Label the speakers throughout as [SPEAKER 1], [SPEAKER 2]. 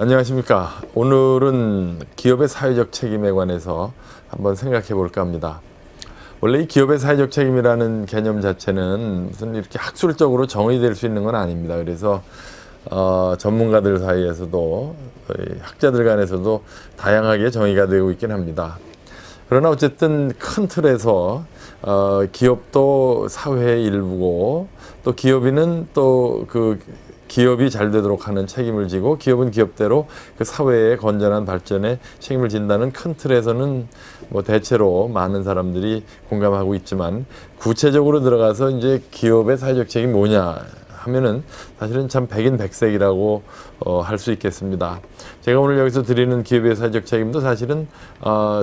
[SPEAKER 1] 안녕하십니까. 오늘은 기업의 사회적 책임에 관해서 한번 생각해 볼까 합니다. 원래 이 기업의 사회적 책임이라는 개념 자체는 무슨 이렇게 학술적으로 정의될 수 있는 건 아닙니다. 그래서 전문가들 사이에서도 학자들 간에서도 다양하게 정의가 되고 있긴 합니다. 그러나 어쨌든 큰 틀에서 기업도 사회의 일부고, 또 기업인은 또 그 기업이 잘 되도록 하는 책임을 지고, 기업은 기업대로 그 사회의 건전한 발전에 책임을 진다는 큰 틀에서는 뭐 대체로 많은 사람들이 공감하고 있지만, 구체적으로 들어가서 이제 기업의 사회적 책임이 뭐냐 하면은 사실은 참 백인백색이라고 할 수 있겠습니다. 제가 오늘 여기서 드리는 기업의 사회적 책임도 사실은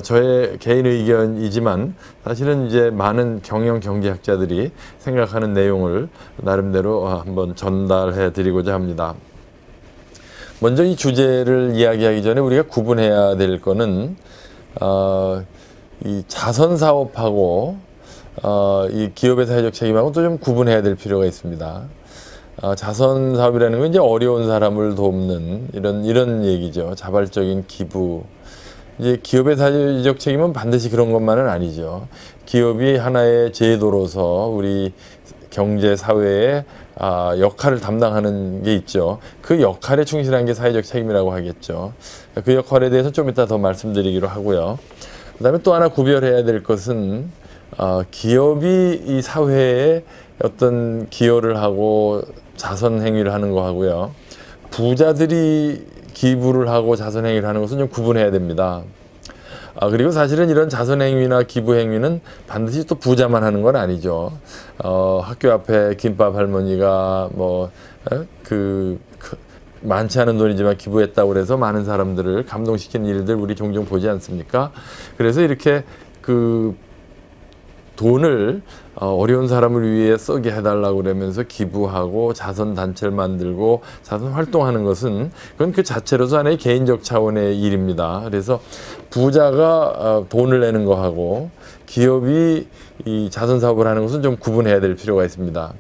[SPEAKER 1] 저의 개인 의견이지만, 사실은 이제 많은 경영 경제학자들이 생각하는 내용을 나름대로 한번 전달해 드리고자 합니다. 먼저 이 주제를 이야기하기 전에 우리가 구분해야 될 거는 이 자선 사업하고 이 기업의 사회적 책임하고 또 좀 구분해야 될 필요가 있습니다. 자선 사업이라는 건 이제 어려운 사람을 돕는 이런 얘기죠. 자발적인 기부. 이제 기업의 사회적 책임은 반드시 그런 것만은 아니죠. 기업이 하나의 제도로서 우리 경제 사회에 역할을 담당하는 게 있죠. 그 역할에 충실한 게 사회적 책임이라고 하겠죠. 그 역할에 대해서 좀 이따 더 말씀드리기로 하고요. 그다음에 또 하나 구별해야 될 것은 기업이 이 사회에 어떤 기여를 하고 자선 행위를 하는 거 하고요, 부자들이 기부를 하고 자선 행위를 하는 것은 좀 구분해야 됩니다. 그리고 사실은 이런 자선 행위나 기부 행위는 반드시 또 부자만 하는 건 아니죠. 학교 앞에 김밥 할머니가 많지 않은 돈이지만 기부했다고 해서 많은 사람들을 감동시키는 일들 우리 종종 보지 않습니까? 그래서 이렇게 돈을 어려운 사람을 위해 쓰게 해달라고 그러면서 기부하고 자선 단체를 만들고 자선 활동하는 것은, 그건 그 자체로서 하나의 개인적 차원의 일입니다. 그래서 부자가 돈을 내는 거하고 기업이 이 자선 사업을 하는 것은 좀 구분해야 될 필요가 있습니다.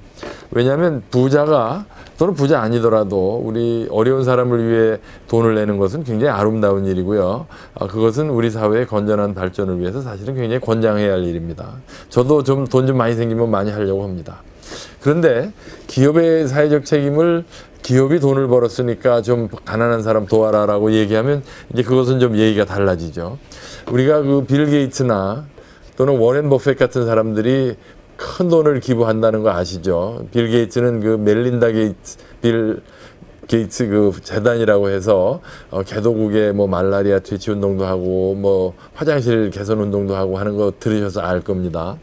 [SPEAKER 1] 왜냐하면 부자가 또는 부자 아니더라도 우리 어려운 사람을 위해 돈을 내는 것은 굉장히 아름다운 일이고요. 그것은 우리 사회의 건전한 발전을 위해서 사실은 굉장히 권장해야 할 일입니다. 저도 돈 좀 많이 생기면 많이 하려고 합니다. 그런데 기업의 사회적 책임을, 기업이 돈을 벌었으니까 좀 가난한 사람 도와라라고 얘기하면 이제 그것은 좀 얘기가 달라지죠. 우리가 그 빌 게이츠나 또는 워렌 버핏 같은 사람들이 큰 돈을 기부한다는 거 아시죠? 빌 게이츠는 그 멜린다 게이츠, 빌 게이츠 그 재단이라고 해서 개도국에 뭐 말라리아 퇴치 운동도 하고 뭐 화장실 개선 운동도 하고 하는 거 들으셔서 알 겁니다.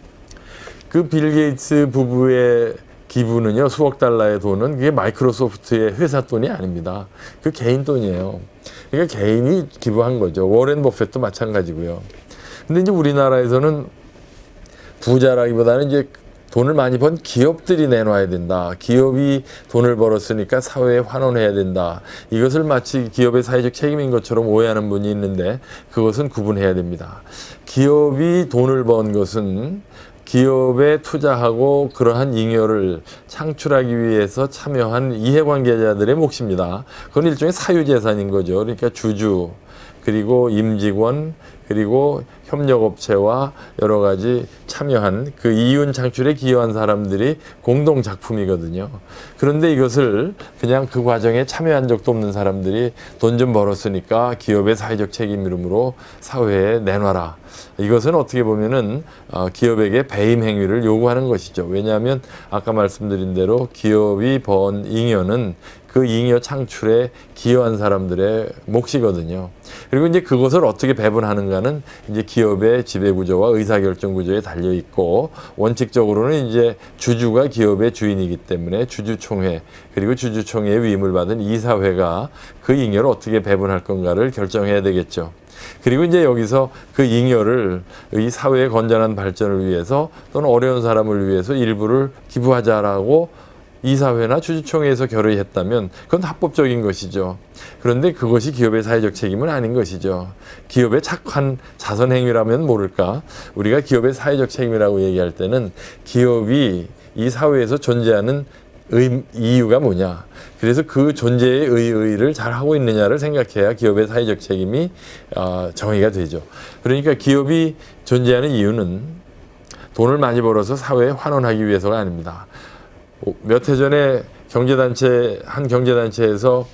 [SPEAKER 1] 그 빌 게이츠 부부의 기부는요, 수억 달러의 돈은 그게 마이크로소프트의 회사 돈이 아닙니다. 그 개인 돈이에요. 그러니까 개인이 기부한 거죠. 워렌 버핏도 마찬가지고요. 근데 이제 우리나라에서는 부자라기보다는 이제 돈을 많이 번 기업들이 내놔야 된다. 기업이 돈을 벌었으니까 사회에 환원해야 된다. 이것을 마치 기업의 사회적 책임인 것처럼 오해하는 분이 있는데, 그것은 구분해야 됩니다. 기업이 돈을 번 것은 기업에 투자하고 그러한 잉여를 창출하기 위해서 참여한 이해관계자들의 몫입니다. 그건 일종의 사유재산인 거죠. 그러니까 주주, 그리고 임직원, 그리고 협력업체와 여러 가지 참여한 그 이윤 창출에 기여한 사람들이 공동 작품이거든요. 그런데 이것을 그냥 그 과정에 참여한 적도 없는 사람들이 돈 좀 벌었으니까 기업의 사회적 책임 이름으로 사회에 내놔라. 이것은 어떻게 보면은 기업에게 배임 행위를 요구하는 것이죠. 왜냐하면 아까 말씀드린 대로 기업이 번 잉여는 그 잉여 창출에 기여한 사람들의 몫이거든요. 그리고 이제 그것을 어떻게 배분하는가는 이제 기업의 지배구조와 의사결정구조에 달려있고, 원칙적으로는 이제 주주가 기업의 주인이기 때문에 주주총회, 그리고 주주총회의 위임을 받은 이사회가 그 잉여를 어떻게 배분할 건가를 결정해야 되겠죠. 그리고 이제 여기서 그 잉여를 이 사회의 건전한 발전을 위해서 또는 어려운 사람을 위해서 일부를 기부하자라고 이사회나 주주총회에서 결의했다면 그건 합법적인 것이죠. 그런데 그것이 기업의 사회적 책임은 아닌 것이죠. 기업의 착한 자선 행위라면 모를까, 우리가 기업의 사회적 책임이라고 얘기할 때는 기업이 이 사회에서 존재하는 이유가 뭐냐. 그래서 그 존재의 의의를 잘 하고 있느냐를 생각해야 기업의 사회적 책임이 정의가 되죠. 그러니까 기업이 존재하는 이유는 돈을 많이 벌어서 사회에 환원하기 위해서가 아닙니다. 몇 해 전에 한 경제단체에서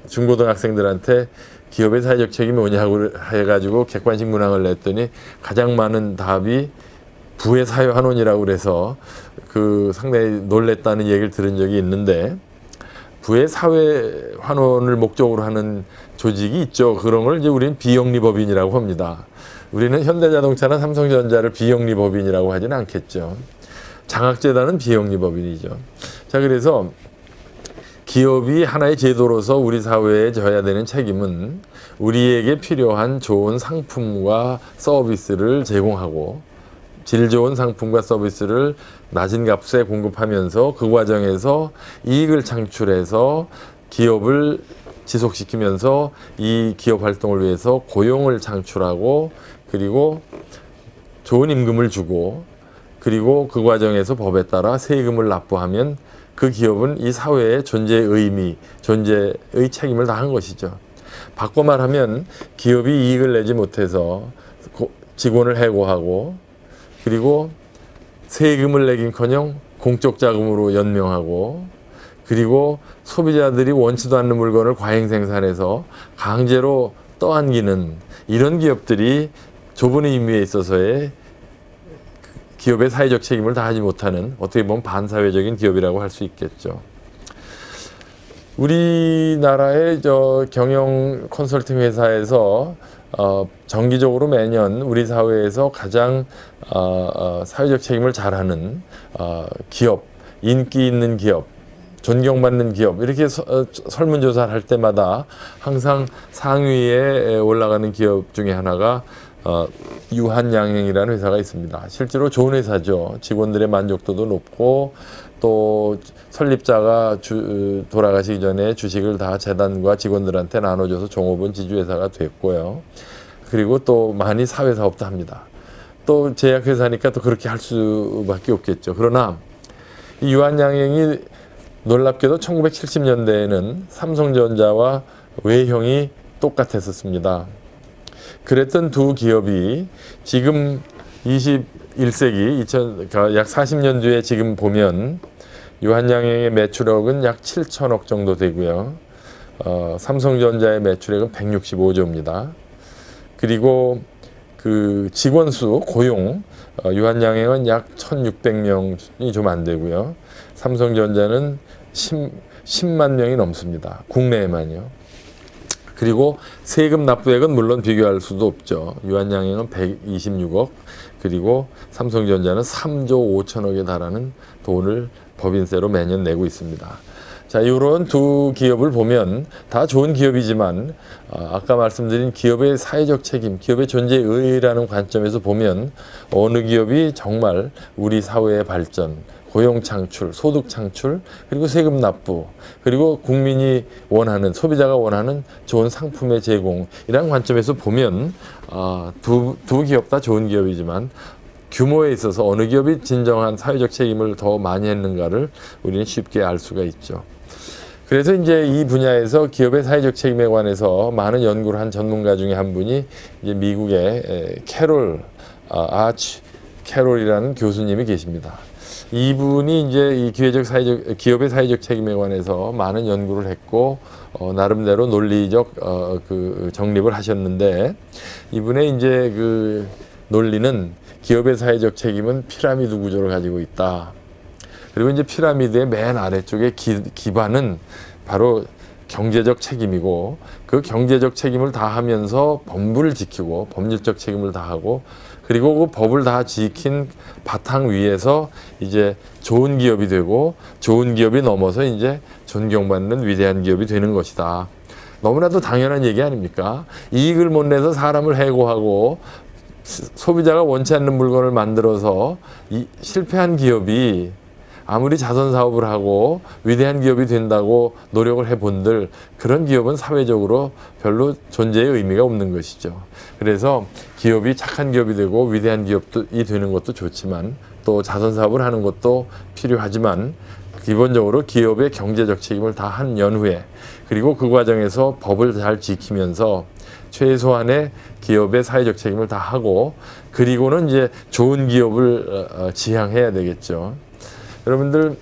[SPEAKER 1] 중고등학생들한테 기업의 사회적 책임이 뭐냐고 해가지고 객관식 문항을 냈더니 가장 많은 답이 부의 사회 환원이라고 그래서 상당히 놀랬다는 얘기를 들은 적이 있는데, 부의 사회 환원을 목적으로 하는 조직이 있죠. 그런 걸 이제 우리는 비영리법인이라고 합니다. 우리는 현대자동차나 삼성전자를 비영리법인이라고 하지는 않겠죠. 장학재단은 비영리법인이죠. 자, 그래서 기업이 하나의 제도로서 우리 사회에 져야 되는 책임은 우리에게 필요한 좋은 상품과 서비스를 제공하고, 질 좋은 상품과 서비스를 낮은 값에 공급하면서 그 과정에서 이익을 창출해서 기업을 지속시키면서 이 기업 활동을 위해서 고용을 창출하고, 그리고 좋은 임금을 주고, 그리고 그 과정에서 법에 따라 세금을 납부하면 그 기업은 이 사회의 존재의 의미, 존재의 책임을 다한 것이죠. 바꿔 말하면 기업이 이익을 내지 못해서 직원을 해고하고, 그리고 세금을 내긴커녕 공적 자금으로 연명하고, 그리고 소비자들이 원치도 않는 물건을 과잉 생산해서 강제로 떠안기는 이런 기업들이 좁은 의미에 있어서의 기업의 사회적 책임을 다하지 못하는, 어떻게 보면 반사회적인 기업이라고 할 수 있겠죠. 우리나라의 경영 컨설팅 회사에서 정기적으로 매년 우리 사회에서 가장 사회적 책임을 잘하는 기업, 인기 있는 기업, 존경받는 기업, 이렇게 설문조사를 할 때마다 항상 상위에 올라가는 기업 중에 하나가 유한양행이라는 회사가 있습니다. 실제로 좋은 회사죠. 직원들의 만족도도 높고, 또 설립자가 돌아가시기 전에 주식을 다 재단과 직원들한테 나눠줘서 종업원 지주회사가 됐고요. 그리고 또 많이 사회사업도 합니다. 또 제약회사니까 또 그렇게 할 수밖에 없겠죠. 그러나 이 유한양행이 놀랍게도 1970년대에는 삼성전자와 외형이 똑같았었습니다. 그랬던 두 기업이 지금 21세기, 약 40년 뒤에 지금 보면 유한양행의 매출액은 약 7천억 정도 되고요. 삼성전자의 매출액은 165조입니다. 그리고 그 직원 수, 고용, 유한양행은 약 1,600명이 좀 안 되고요. 삼성전자는 10만 명이 넘습니다. 국내에만요. 그리고 세금 납부액은 물론 비교할 수도 없죠. 유한양행은 126억, 그리고 삼성전자는 3조 5천억에 달하는 돈을 법인세로 매년 내고 있습니다. 자, 이런 두 기업을 보면 다 좋은 기업이지만 아까 말씀드린 기업의 사회적 책임, 기업의 존재의 의의라는 관점에서 보면 어느 기업이 정말 우리 사회의 발전, 고용 창출, 소득 창출, 그리고 세금 납부, 그리고 국민이 원하는, 소비자가 원하는 좋은 상품의 제공, 이런 관점에서 보면 두 기업 다 좋은 기업이지만 규모에 있어서 어느 기업이 진정한 사회적 책임을 더 많이 했는가를 우리는 쉽게 알 수가 있죠. 그래서 이제 이 분야에서 기업의 사회적 책임에 관해서 많은 연구를 한 전문가 중에 한 분이 이제 미국의 아치 캐롤이라는 교수님이 계십니다. 이분이 이제 이 기업의 사회적 책임에 관해서 많은 연구를 했고, 나름대로 논리적 정립을 하셨는데, 이분의 이제 그 논리는 기업의 사회적 책임은 피라미드 구조를 가지고 있다. 그리고 이제 피라미드의 맨 아래쪽에 기반은 바로 경제적 책임이고, 그 경제적 책임을 다하면서 법을 지키고 법률적 책임을 다하고, 그리고 그 법을 다 지킨 바탕 위에서 이제 좋은 기업이 되고, 좋은 기업이 넘어서 이제 존경받는 위대한 기업이 되는 것이다. 너무나도 당연한 얘기 아닙니까? 이익을 못 내서 사람을 해고하고 소비자가 원치 않는 물건을 만들어서 실패한 기업이 아무리 자선 사업을 하고 위대한 기업이 된다고 노력을 해본들, 그런 기업은 사회적으로 별로 존재의 의미가 없는 것이죠. 그래서 기업이 착한 기업이 되고 위대한 기업이 되는 것도 좋지만, 또 자선 사업을 하는 것도 필요하지만, 기본적으로 기업의 경제적 책임을 다 한 연후에, 그리고 그 과정에서 법을 잘 지키면서 최소한의 기업의 사회적 책임을 다 하고, 그리고는 이제 좋은 기업을 지향해야 되겠죠. 여러분들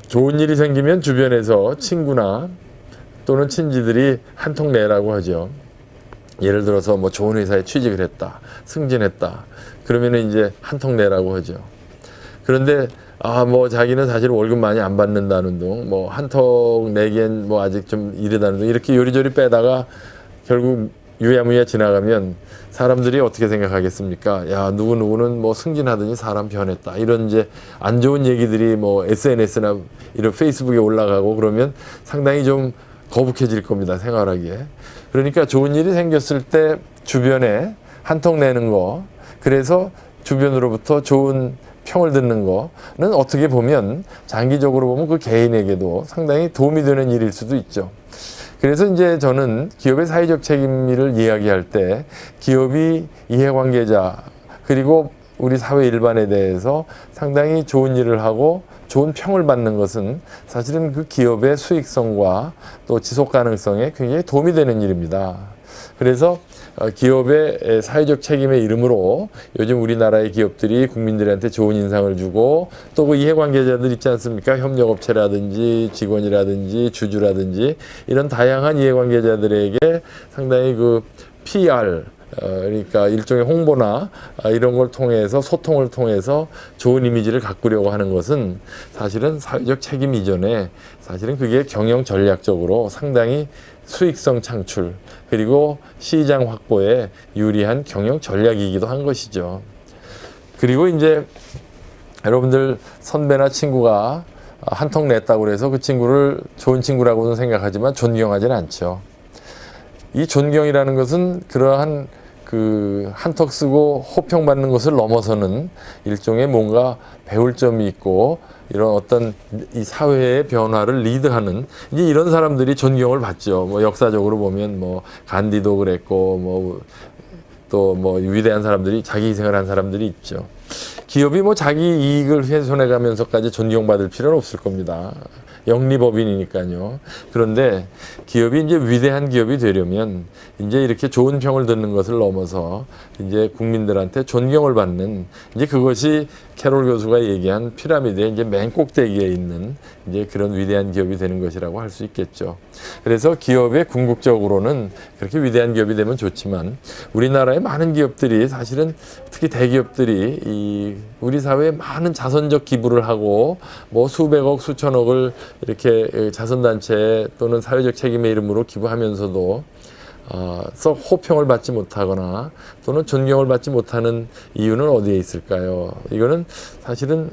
[SPEAKER 1] 좋은 일이 생기면 주변에서 친구나 또는 친지들이 한턱 내라고 하죠. 예를 들어서 뭐 좋은 회사에 취직을 했다, 승진했다, 그러면은 이제 한턱 내라고 하죠. 그런데 뭐 자기는 사실 월급 많이 안 받는다는 둥, 뭐 한턱 내기엔 뭐 아직 좀 이르다는 둥, 이렇게 요리조리 빼다가 결국 유야무야 지나가면 사람들이 어떻게 생각하겠습니까? 야, 누구누구는 뭐 승진하더니 사람 변했다, 이런 이제 안 좋은 얘기들이 뭐 SNS나 이런 페이스북에 올라가고 그러면 상당히 좀 거북해질 겁니다, 생활하기에. 그러니까 좋은 일이 생겼을 때 주변에 한턱 내는 거, 그래서 주변으로부터 좋은 평을 듣는 거는 어떻게 보면 장기적으로 보면 그 개인에게도 상당히 도움이 되는 일일 수도 있죠. 그래서 이제 저는 기업의 사회적 책임을 이야기할 때 기업이 이해관계자 그리고 우리 사회 일반에 대해서 상당히 좋은 일을 하고 좋은 평을 받는 것은 사실은 그 기업의 수익성과 또 지속 가능성에 굉장히 도움이 되는 일입니다. 그래서 기업의 사회적 책임의 이름으로 요즘 우리나라의 기업들이 국민들한테 좋은 인상을 주고, 또 그 이해관계자들 있지 않습니까? 협력업체라든지 직원이라든지 주주라든지 이런 다양한 이해관계자들에게 상당히 그 PR, 그러니까 일종의 홍보나 이런 걸 통해서, 소통을 통해서 좋은 이미지를 가꾸려고 하는 것은 사실은 사회적 책임 이전에 사실은 그게 경영 전략적으로 상당히 수익성 창출 그리고 시장 확보에 유리한 경영 전략이기도 한 것이죠. 그리고 이제 여러분들 선배나 친구가 한턱 냈다고 해서 그 친구를 좋은 친구라고는 생각하지만 존경하지는 않죠. 이 존경이라는 것은 그러한 그 한턱 쓰고 호평받는 것을 넘어서는 일종의 뭔가 배울 점이 있고 이런 어떤 이 사회의 변화를 리드하는 이제 이런 사람들이 존경을 받죠. 뭐 역사적으로 보면 뭐 간디도 그랬고 뭐 또 뭐 위대한 사람들이 자기 희생을 한 사람들이 있죠. 기업이 뭐 자기 이익을 훼손해 가면서까지 존경받을 필요는 없을 겁니다. 영리법인이니까요. 그런데 기업이 이제 위대한 기업이 되려면 이제 이렇게 좋은 평을 듣는 것을 넘어서 이제 국민들한테 존경을 받는, 이제 그것이 캐롤 교수가 얘기한 피라미드의 이제 맨 꼭대기에 있는 이제 그런 위대한 기업이 되는 것이라고 할 수 있겠죠. 그래서 기업의 궁극적으로는 그렇게 위대한 기업이 되면 좋지만 우리나라의 많은 기업들이 사실은 특히 대기업들이 이 우리 사회에 많은 자선적 기부를 하고 뭐 수백억 수천억을 이렇게 자선단체 또는 사회적 책임의 이름으로 기부하면서도 썩 호평을 받지 못하거나 또는 존경을 받지 못하는 이유는 어디에 있을까요? 이거는 사실은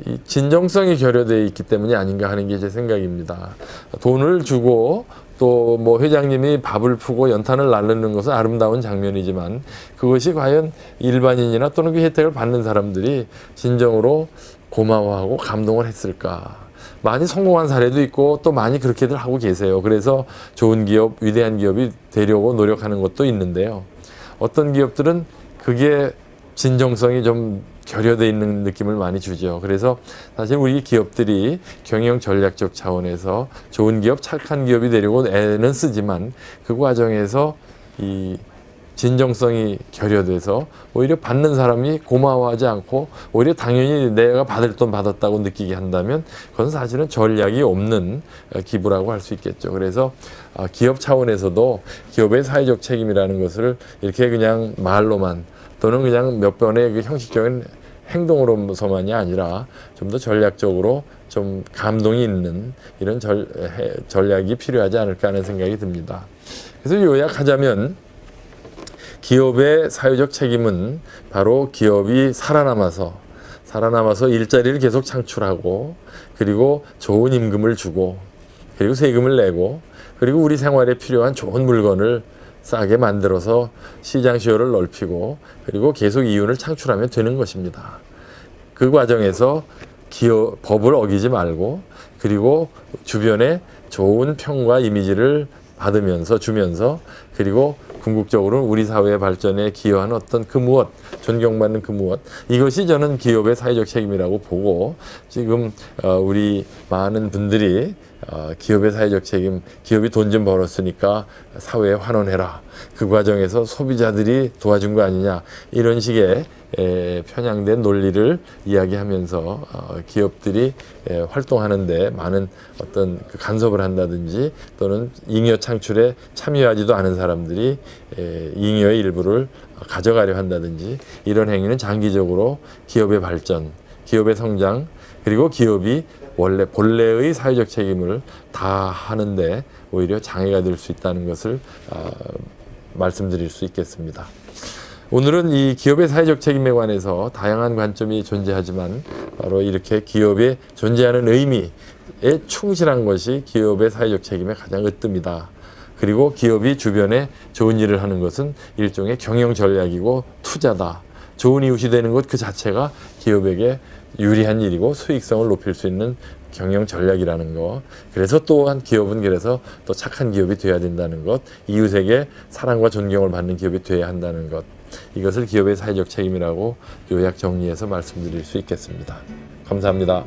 [SPEAKER 1] 이 진정성이 결여되어 있기 때문이 아닌가 하는 게 제 생각입니다. 돈을 주고 또 뭐 회장님이 밥을 푸고 연탄을 나르는 것은 아름다운 장면이지만 그것이 과연 일반인이나 또는 그 혜택을 받는 사람들이 진정으로 고마워하고 감동을 했을까? 많이 성공한 사례도 있고 또 많이 그렇게들 하고 계세요. 그래서 좋은 기업, 위대한 기업이 되려고 노력하는 것도 있는데요. 어떤 기업들은 그게 진정성이 좀 결여되어 있는 느낌을 많이 주죠. 그래서 사실 우리 기업들이 경영 전략적 차원에서 좋은 기업, 착한 기업이 되려고 애는 쓰지만 그 과정에서 이 진정성이 결여돼서 오히려 받는 사람이 고마워하지 않고 오히려 당연히 내가 받을 돈 받았다고 느끼게 한다면 그건 사실은 전략이 없는 기부라고 할 수 있겠죠. 그래서 기업 차원에서도 기업의 사회적 책임이라는 것을 이렇게 그냥 말로만 또는 그냥 몇 번의 그 형식적인 행동으로서만이 아니라 좀 더 전략적으로 좀 감동이 있는 이런 전략이 필요하지 않을까 하는 생각이 듭니다. 그래서 요약하자면 기업의 사회적 책임은 바로 기업이 살아남아서 일자리를 계속 창출하고 그리고 좋은 임금을 주고 그리고 세금을 내고 그리고 우리 생활에 필요한 좋은 물건을 싸게 만들어서 시장 시효를 넓히고 그리고 계속 이윤을 창출하면 되는 것입니다. 그 과정에서 법을 어기지 말고 그리고 주변에 좋은 평과 이미지를 주면서 그리고 궁극적으로 우리 사회의 발전에 기여하는 어떤 그 무엇, 존경받는 그 무엇, 이것이 저는 기업의 사회적 책임이라고 보고, 지금 우리 많은 분들이 기업의 사회적 책임, 기업이 돈 좀 벌었으니까 사회에 환원해라, 그 과정에서 소비자들이 도와준 거 아니냐, 이런 식의 편향된 논리를 이야기하면서 기업들이 활동하는데 많은 어떤 그 간섭을 한다든지, 또는 잉여 창출에 참여하지도 않은 사람들이 잉여의 일부를 가져가려 한다든지, 이런 행위는 장기적으로 기업의 발전, 기업의 성장, 그리고 기업이 원래 본래의 사회적 책임을 다 하는데 오히려 장애가 될 수 있다는 것을 말씀드릴 수 있겠습니다. 오늘은 이 기업의 사회적 책임에 관해서 다양한 관점이 존재하지만, 바로 이렇게 기업의 존재하는 의미에 충실한 것이 기업의 사회적 책임의 가장 으뜸이다. 그리고 기업이 주변에 좋은 일을 하는 것은 일종의 경영 전략이고 투자다. 좋은 이웃이 되는 것 그 자체가 기업에게 유리한 일이고 수익성을 높일 수 있는 경영 전략이라는 것. 그래서 또한 기업은 그래서 또 착한 기업이 돼야 된다는 것, 이웃에게 사랑과 존경을 받는 기업이 돼야 한다는 것, 이것을 기업의 사회적 책임이라고 요약 정리해서 말씀드릴 수 있겠습니다. 감사합니다.